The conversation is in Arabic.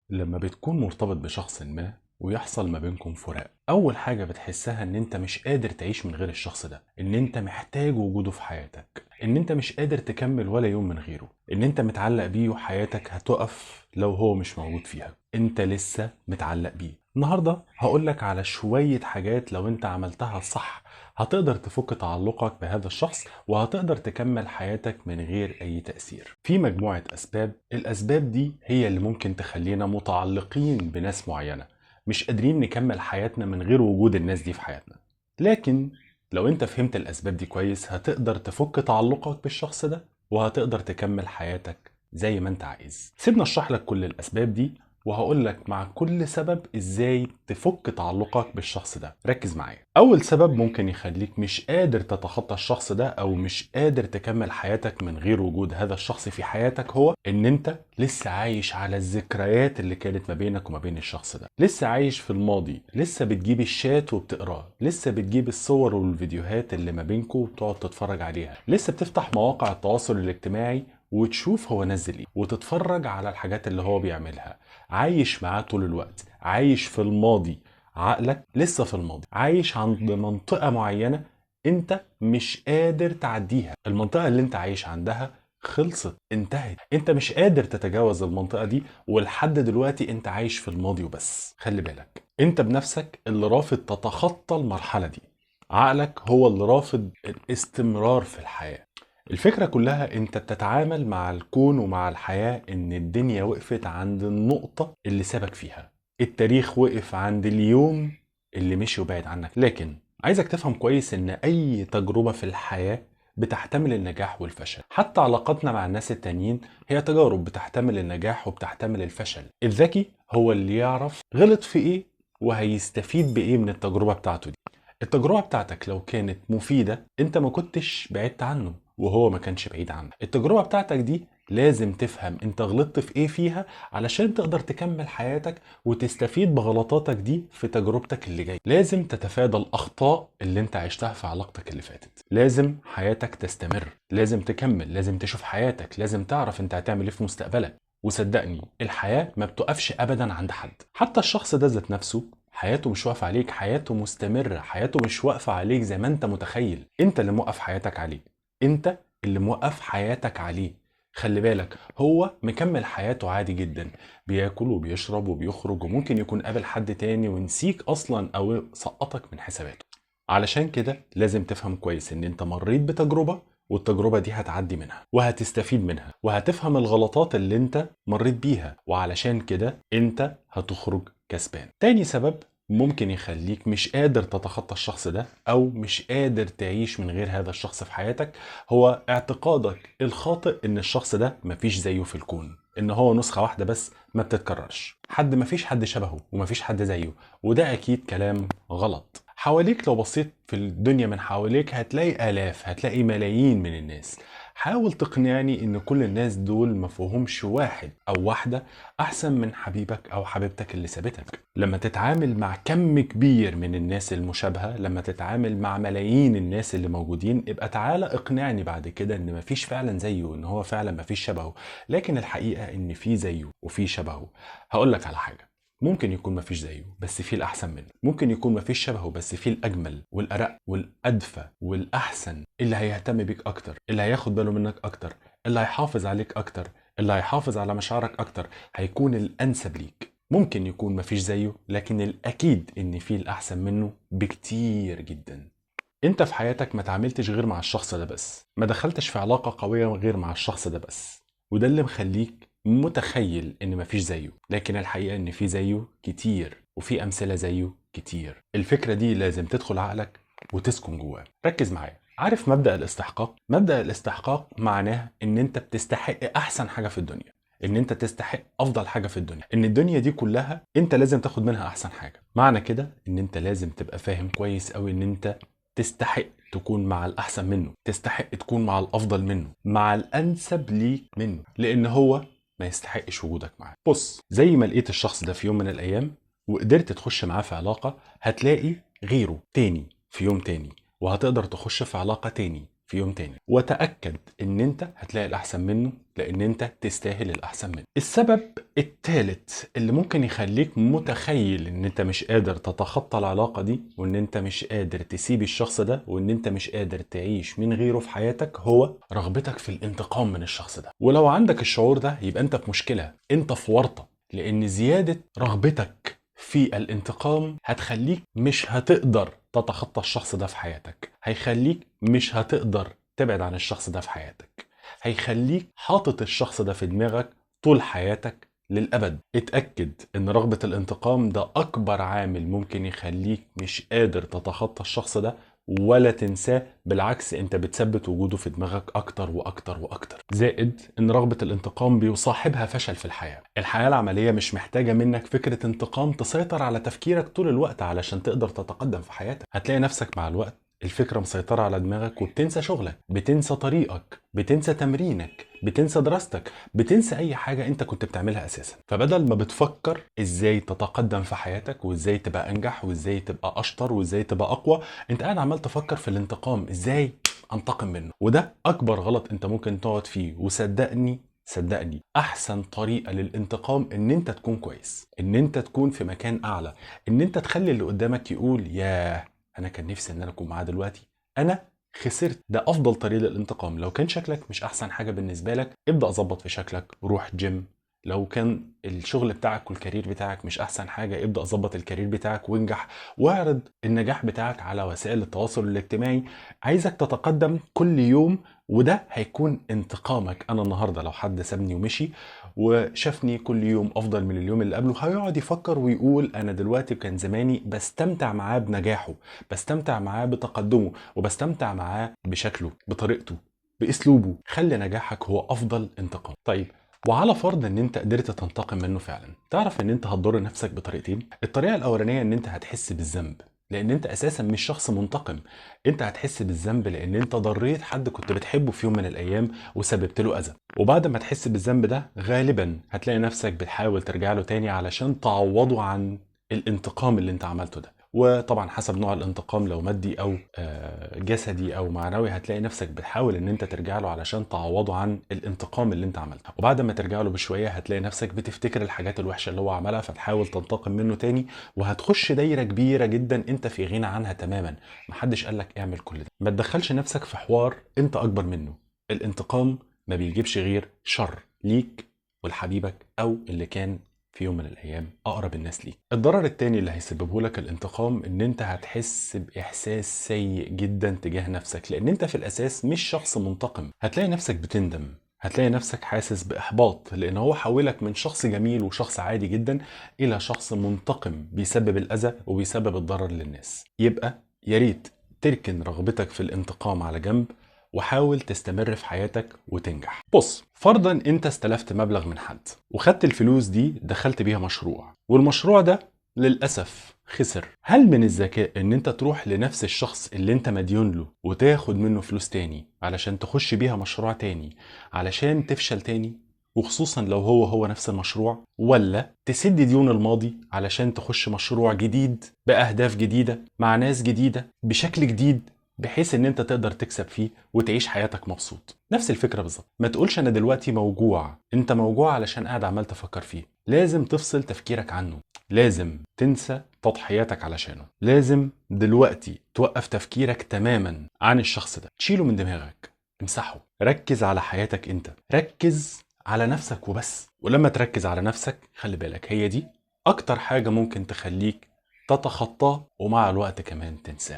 لما بتكون مرتبط بشخص ما ويحصل ما بينكم فراق، اول حاجة بتحسها ان انت مش قادر تعيش من غير الشخص ده، ان انت محتاج وجوده في حياتك، ان انت مش قادر تكمل ولا يوم من غيره، ان انت متعلق بيه وحياتك هتقف لو هو مش موجود فيها. انت لسه متعلق بيه. النهاردة هقولك على شوية حاجات لو انت عملتها صح هتقدر تفك تعلقك بهذا الشخص وهتقدر تكمل حياتك من غير أي تأثير. في مجموعة أسباب، الأسباب دي هي اللي ممكن تخلينا متعلقين بناس معينة، مش قادرين نكمل حياتنا من غير وجود الناس دي في حياتنا. لكن لو انت فهمت الأسباب دي كويس هتقدر تفك تعلقك بالشخص ده وهتقدر تكمل حياتك زي ما انت عايز. سيبنا اشرح لك كل الأسباب دي وهقول لك مع كل سبب ازاي تفك تعلقك بالشخص ده. ركز معايا. اول سبب ممكن يخليك مش قادر تتخطى الشخص ده او مش قادر تكمل حياتك من غير وجود هذا الشخص في حياتك هو ان انت لسه عايش على الذكريات اللي كانت ما بينك وما بين الشخص ده، لسه عايش في الماضي، لسه بتجيب الشات وبتقراه، لسه بتجيب الصور والفيديوهات اللي ما بينكم وبتقعد تتفرج عليها، لسه بتفتح مواقع التواصل الاجتماعي وتشوف هو نزل ايه وتتفرج على الحاجات اللي هو بيعملها. عايش معاه طول الوقت، عايش في الماضي، عقلك لسه في الماضي، عايش عند منطقة معينة انت مش قادر تعديها. المنطقة اللي انت عايش عندها خلصت، انتهت، انت مش قادر تتجاوز المنطقة دي ولحد دلوقتي انت عايش في الماضي وبس. خلي بالك انت بنفسك اللي رافض تتخطى المرحلة دي، عقلك هو اللي رافض الاستمرار في الحياة. الفكرة كلها انت بتتعامل مع الكون ومع الحياة ان الدنيا وقفت عند النقطة اللي سابك فيها، التاريخ وقف عند اليوم اللي مشي وبعد عنك. لكن عايزك تفهم كويس ان اي تجربة في الحياة بتحتمل النجاح والفشل. حتى علاقاتنا مع الناس التانيين هي تجارب بتحتمل النجاح وبتحتمل الفشل. الذكي هو اللي يعرف غلط في ايه وهيستفيد بايه من التجربة بتاعته دي. التجربة بتاعتك لو كانت مفيدة انت ما كنتش بعدت عنه وهو ما كانش بعيد عنك. التجربة بتاعتك دي لازم تفهم انت غلطت في ايه فيها علشان تقدر تكمل حياتك وتستفيد بغلطاتك دي في تجربتك اللي جاي. لازم تتفادى الاخطاء اللي انت عشتها في علاقتك اللي فاتت. لازم حياتك تستمر، لازم تكمل، لازم تشوف حياتك، لازم تعرف انت هتعمل ايه في مستقبلك. وصدقني الحياة ما بتقفش ابدا عند حد. حتى الشخص ده ذات نفسه حياته مش واقفة عليك، حياته مستمرة، حياته مش واقفة عليك زي ما انت متخيل. انت اللي موقف حياتك عليه، انت اللي موقف حياتك عليه. خلي بالك هو مكمل حياته عادي جدا، بياكل وبيشرب وبيخرج وممكن يكون قابل حد تاني ونسيك اصلا او سقطك من حساباته. علشان كده لازم تفهم كويس ان انت مريت بتجربة والتجربة دي هتعدي منها وهتستفيد منها وهتفهم الغلطات اللي انت مريت بيها، وعلشان كده انت هتخرج كسبان. تاني سبب ممكن يخليك مش قادر تتخطى الشخص ده او مش قادر تعيش من غير هذا الشخص في حياتك هو اعتقادك الخاطئ ان الشخص ده مفيش زيه في الكون، ان هو نسخة واحدة بس ما بتتكررش، حد مفيش حد شبهه ومفيش حد زيه. وده اكيد كلام غلط. حواليك لو بصيت في الدنيا من حواليك هتلاقي آلاف، هتلاقي ملايين من الناس. حاول تقنعني ان كل الناس دول مفهومش واحد او واحدة احسن من حبيبك او حبيبتك اللي سابتك. لما تتعامل مع كم كبير من الناس المشابهة، لما تتعامل مع ملايين الناس اللي موجودين، ابقى تعالى اقنعني بعد كده ان مفيش فعلا زيه، ان هو فعلا مفيش شبهه. لكن الحقيقة ان في زيه وفي شبهه. هقولك على حاجة، ممكن يكون مفيش زيه بس فيه الأحسن منه، ممكن يكون مفيش شبهه بس فيه الأجمل والأرق والأدفى والأحسن، اللي هيهتم بيك أكتر، اللي هياخد باله منك أكتر، اللي هيحافظ عليك أكتر، اللي هيحافظ على مشاعرك أكتر، هيكون الأنسب ليك. ممكن يكون مفيش زيه لكن الأكيد إن فيه الأحسن منه بكتير جدا. انت في حياتك ما تعاملتش غير مع الشخص ده بس، ما دخلتش في علاقة قوية غير مع الشخص ده بس، وده اللي مخليك متخيل ان مفيش زيه. لكن الحقيقة ان في زيه كتير وفي امثلة زيه كتير. الفكرة دي لازم تدخل عقلك وتسكن جواه. ركز معايا. عارف مبدأ الاستحقاق؟ مبدأ الاستحقاق معناه ان انت بتستحق احسن حاجة في الدنيا، ان انت تستحق افضل حاجة في الدنيا، ان الدنيا دي كلها انت لازم تاخد منها احسن حاجة. معنى كده ان انت لازم تبقى فاهم كويس قوي ان انت تستحق تكون مع الأحسن منه، تستحق تكون مع الأفضل منه، مع الأنسب ليك منه، لأن هو ما يستحقش وجودك معاه. بص، زي ما لقيت الشخص ده في يوم من الأيام وقدرت تخش معاه في علاقة، هتلاقي غيره تاني في يوم تاني، وهتقدر تخش في علاقة تاني في يوم تاني، وتأكد ان انت هتلاقي الاحسن منه، لان انت تستاهل الاحسن منه. السبب الثالث اللي ممكن يخليك متخيل ان انت مش قادر تتخطى العلاقة دي، وان انت مش قادر تسيب الشخص ده، وان انت مش قادر تعيش من غيره في حياتك، هو رغبتك في الانتقام من الشخص ده. ولو عندك الشعور ده يبقى انت في مشكلة، انت في ورطة، لان زيادة رغبتك في الانتقام هتخليك مش هتقدر تتخطى الشخص ده في حياتك، هيخليك مش هتقدر تبعد عن الشخص ده في حياتك، هيخليك حاطط الشخص ده في دماغك طول حياتك للأبد. اتأكد ان رغبة الانتقام ده اكبر عامل ممكن يخليك مش قادر تتخطى الشخص ده ولا تنساه، بالعكس انت بتثبت وجوده في دماغك اكتر واكتر واكتر. زائد ان رغبة الانتقام بيصاحبها فشل في الحياة العملية مش محتاجة منك فكرة انتقام تسيطر على تفكيرك طول الوقت علشان تقدر تتقدم في حياتك. هتلاقي نفسك مع الوقت الفكرة مسيطرة على دماغك، وبتنسى شغلك، بتنسى طريقك، بتنسى تمرينك، بتنسى دراستك، بتنسى اي حاجة انت كنت بتعملها اساسا. فبدل ما بتفكر ازاي تتقدم في حياتك وازاي تبقى انجح وازاي تبقى اشطر وازاي تبقى اقوى، انت قاعد عمال تفكر في الانتقام، ازاي انتقم منه. وده اكبر غلط انت ممكن تقعد فيه. وصدقني احسن طريقة للانتقام ان انت تكون كويس، ان انت تكون في مكان اعلى، ان انت تخلي اللي قدامك يقول ياه انا كان نفسي ان انا اكون معاه دلوقتي، انا خسرت. ده افضل طريقه للانتقام. لو كان شكلك مش احسن حاجه بالنسبه لك، ابدا ظبط في شكلك، روح جيم. لو كان الشغل بتاعك والكارير بتاعك مش احسن حاجه، ابدا ظبط الكارير بتاعك وانجح، واعرض النجاح بتاعك على وسائل التواصل الاجتماعي. عايزك تتقدم كل يوم، وده هيكون انتقامك. انا النهارده لو حد سابني ومشي وشافني كل يوم افضل من اليوم اللي قبله، هيقعد يفكر ويقول انا دلوقتي كان زماني بستمتع معاه بنجاحه، بستمتع معاه بتقدمه، وبستمتع معاه بشكله، بطريقته، باسلوبه. خلي نجاحك هو افضل انتقام. طيب، وعلى فرض ان انت قدرت تنتقم منه فعلا، تعرف ان انت هتضر نفسك بطريقتين. الطريقه الاولانيه ان انت هتحس بالذنب، لان انت اساسا مش شخص منتقم. انت هتحس بالذنب لان انت ضريت حد كنت بتحبه في يوم من الايام وسببت له اذى. وبعد ما تحس بالذنب ده غالبا هتلاقي نفسك بتحاول ترجع له تاني علشان تعوضه عن الانتقام اللي انت عملته ده. وطبعا حسب نوع الانتقام، لو مادي او جسدي او معنوي، هتلاقي نفسك بتحاول ان انت ترجع له علشان تعوضه عن الانتقام اللي انت عملته. وبعد ما ترجع له بشويه هتلاقي نفسك بتفتكر الحاجات الوحشه اللي هو عملها، فتحاول تنتقم منه تاني، وهتخش دايره كبيره جدا انت في غنى عنها تماما. محدش قالك اعمل كل ده. ما تدخلش نفسك في حوار انت اكبر منه. الانتقام ما بيجيبش غير شر ليك ولحبيبك او اللي كان في يوم من الايام اقرب الناس ليك. الضرر التاني اللي هيسببه لك الانتقام ان انت هتحس باحساس سيء جدا تجاه نفسك، لان انت في الاساس مش شخص منتقم. هتلاقي نفسك بتندم، هتلاقي نفسك حاسس باحباط، لان هو حولك من شخص جميل وشخص عادي جدا الى شخص منتقم بيسبب الاذى وبيسبب الضرر للناس. يبقى يا ريت تركن رغبتك في الانتقام على جنب، وحاول تستمر في حياتك وتنجح. بص، فرضا انت استلفت مبلغ من حد وخدت الفلوس دي دخلت بيها مشروع، والمشروع ده للأسف خسر. هل من الذكاء ان انت تروح لنفس الشخص اللي انت مديون له وتاخد منه فلوس تاني علشان تخش بيها مشروع تاني علشان تفشل تاني، وخصوصا لو هو نفس المشروع؟ ولا تسد ديون الماضي علشان تخش مشروع جديد بأهداف جديدة مع ناس جديدة بشكل جديد، بحيث ان انت تقدر تكسب فيه وتعيش حياتك مبسوط؟ نفس الفكرة بالظبط. ما تقولش انا دلوقتي موجوع، انت موجوع علشان قاعد عمال تفكر فيه. لازم تفصل تفكيرك عنه، لازم تنسى تضحياتك علشانه، لازم دلوقتي توقف تفكيرك تماما عن الشخص ده، تشيله من دماغك، امسحه. ركز على حياتك انت، ركز على نفسك وبس. ولما تركز على نفسك، خلي بالك هي دي اكتر حاجة ممكن تخليك تتخطاه ومع الوقت كمان تنساه.